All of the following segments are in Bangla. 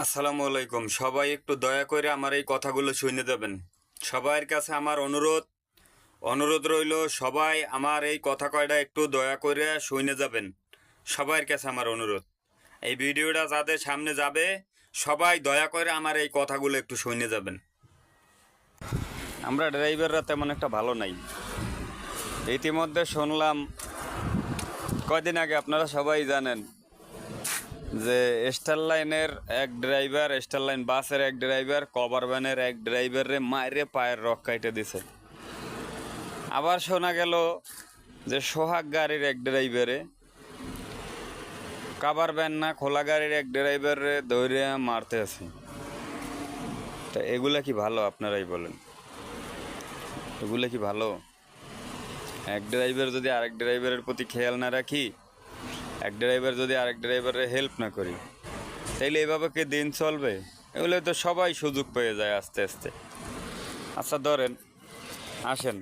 আসসালামু আলাইকুম। সবাই একটু দয়া করে আমার এই কথাগুলো শুনে দেবেন। সবার কাছে আমার অনুরোধ রইল, সবাই আমার এই কথা কয়টা একটু দয়া করে শুনে যাবেন। সবার কাছে আমার অনুরোধ, এই ভিডিওটা যাদের সামনে যাবে সবাই দয়া করে আমার এই কথাগুলো একটু শুনে যাবেন। আমরা ড্রাইভাররা তেমন একটা ভালো নাই। ইতিমধ্যে শুনলাম কয়দিন আগে, আপনারা সবাই জানেন যে স্টারলাইনের এক ড্রাইভার, স্টারলাইন বাসের এক ড্রাইভার কভার ভ্যানের এক ড্রাইভারে মাইরে পায়ের রক কাইটে দিছে। আবার শোনা গেল যে সোহাগ গাড়ির এক ড্রাইভারে, কভার ভ্যান না খোলা গাড়ির এক ড্রাইভারে ধরে মারতে আছে। তা এগুলা কি ভালো? আপনারাই বলেন, এগুলা কি ভালো? এক ড্রাইভার যদি আরেক ড্রাইভারের প্রতি খেয়াল না রাখি, এক ড্রাইভার যদি আরেক ড্রাইভারের হেল্প না করি, তাইলে এভাবে কি দিন চলবে? এগুলো তো সবাই সুযোগ পেয়ে যায় আস্তে আস্তে। আচ্ছা ধরেন, আসেন,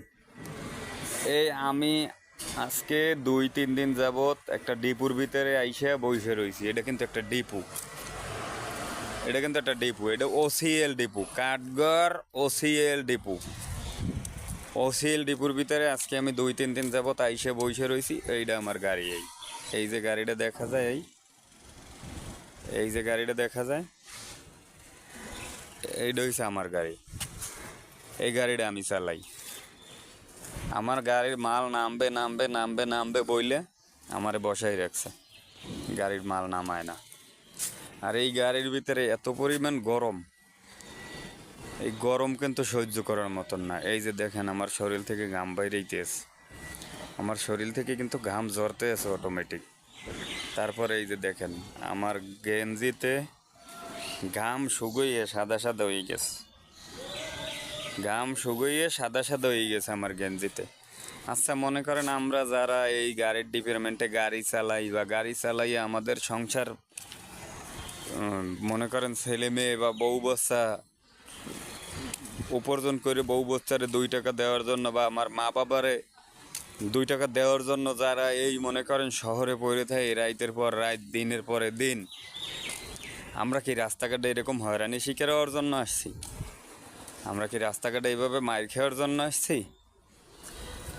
এই আমি আজকে 2-3 দিন যাবৎ একটা ডিপুর ভিতরে আইসা বসে রয়েছি। এটা কিন্তু একটা ডিপু, এটা ওসিএল ডিপু, কাঠগড় ওসিএল ডিপু। ওসিএল ডিপুর ভিতরে আজকে আমি 2-3 দিন যাবৎ আইসা বসে রয়েছি। এইটা আমার গাড়ি। এই যে গাড়িটা দেখা যায়, এই যে গাড়িটা দেখা যায়, এইটা হচ্ছে আমার গাড়ি। এই গাড়িটা আমি চালাই। আমার গাড়ির মাল নামবে নামবে নামবে নামবে বইলে আমারে বসাই রাখছে, গাড়ির মাল নামায় না। আর এই গাড়ির ভিতরে এত পরিমাণ গরম, এই গরম কিন্তু সহ্য করার মতন না। এই যে দেখেন, আমার শরীর থেকে ঘাম বাইরেইতেছে, আমার শরীর থেকে কিন্তু ঘাম ঝরতে আছে অটোমেটিক। তারপরে এই যে দেখেন, আমার গেঞ্জিতে ঘাম শুকিয়ে সাদা সাদা হয়ে গেছে, ঘাম শুকিয়ে সাদা সাদা হয়ে গেছে আমার গেঞ্জিতে। আচ্ছা মনে করেন, আমরা যারা এই গাড়ির ডিপার্টমেন্টে গাড়ি চালাই বা গাড়ি চালাইয়ে আমাদের সংসার, মনে করেন ছেলে মেয়ে বা বউ বাচ্চা উপার্জন করে, বউ বাচ্চারে 2 টাকা দেওয়ার জন্য বা আমার মা বাবারে 2 টাকা দেওয়ার জন্য যারা এই মনে করেন শহরে পড়ে থাকে রাতের পর রাত, দিনের পরে দিন, আমরা কি রাস্তাঘাটে এরকম হয়রানি শিকার হওয়ার জন্য আসছি? আমরা কি রাস্তাঘাটে এইভাবে মাইর খাওয়ার জন্য আসছি?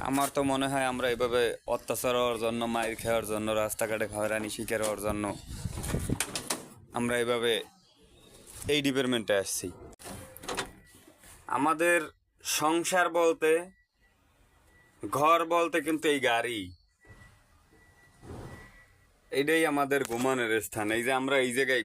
আমার তো মনে হয় আমরা এভাবে অত্যাচার হওয়ার জন্য, মাইর খাওয়ার জন্য, রাস্তাঘাটে হয়রানি শিকার হওয়ার জন্য আমরা এভাবে এই ডিপার্টমেন্টে আসছি। আমাদের সংসার বলতে, ঘর বলতে কিন্তু এই গাড়ি, এইটাই আমাদের ঘুমানোর স্থান। এই যে আমরা এই জায়গায়